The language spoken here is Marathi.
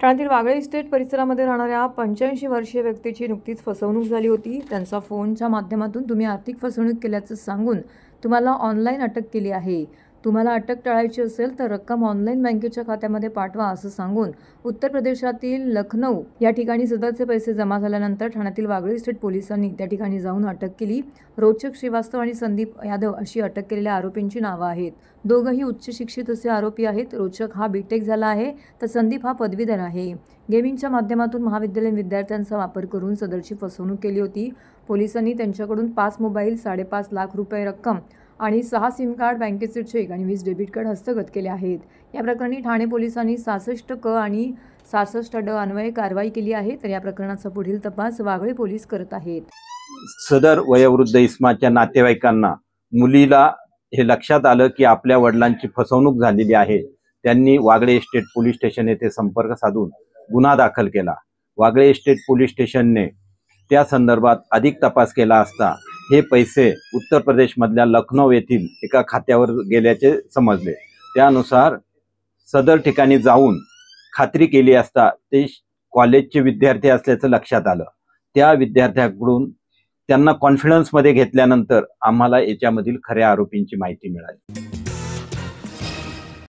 ठाण्यातील वागळे इस्टेट परिसरामध्ये राहणाऱ्या 85 वर्षीय व्यक्तीची नुकतीच फसवणूक झाली होती। त्यांचा फोनच्या माध्यमातून तुम्ही आर्थिक फसवणूक केल्याचं सांगून तुम्हाला ऑनलाईन अटक केली आहे। तुम्हाला अटक टाळायची असेल तर रक्कम ऑनलाईन बँकेच्या खात्यामध्ये पाठवा असं सांगून उत्तर प्रदेशातील लखनौ या ठिकाणी सदरचे पैसे जमा झाल्यानंतर ठाण्यातील वागळे इस्टेट पोलिसांनी त्या ठिकाणी जाऊन अटक केली। रोचक श्रीवास्तव आणि संदीप यादव अशी अटक केलेल्या आरोपींची नावं आहेत। दोघंही उच्च शिक्षित असे आरोपी आहेत। रोचक हा बीटेक झाला आहे तर संदीप हा पदवीधर आहे। गेमिंगच्या माध्यमातून महाविद्यालयीन विद्यार्थ्यांचा वापर करून सदरची फसवणूक केली होती। पोलिसांनी त्यांच्याकडून 5 मोबाईल, 5.5 लाख रुपये रक्कम आणि 6 सिम कार्ड, बँकेचे चेक आणि 20 डेबिट कार्ड हस्तगत केले आहेत। या प्रकरणी ठाणे पोलिसांनी 66 क आणि 66 ड अन्वये कारवाई केली आहे। तर या प्रकरणाचा पुढील तपास वागळे पोलीस करत आहेत। सदर वयोवृद्ध इस्माच्या नातेवाईकांना मुलीला हे लक्षात आलं की आपल्या वडिलांची फसवणूक झालेली आहे। त्यांनी वागळे इस्टेट पोलीस स्टेशन येथे संपर्क साधून गुन्हा दाखल केला। वागळे इस्टेट पोलीस स्टेशनने त्या संदर्भात अधिक तपास केला असता हे पैसे उत्तर प्रदेशमधल्या लखनौ येथील एका खात्यावर गेल्याचे समजले। त्यानुसार सदर ठिकाणी जाऊन खात्री केली असता ते कॉलेजचे विद्यार्थी असल्याचं लक्षात आलं। त्या विद्यार्थ्यांकडून त्यांना कॉन्फिडन्समध्ये घेतल्यानंतर आम्हाला याच्यामधील खऱ्या आरोपींची माहिती मिळाली।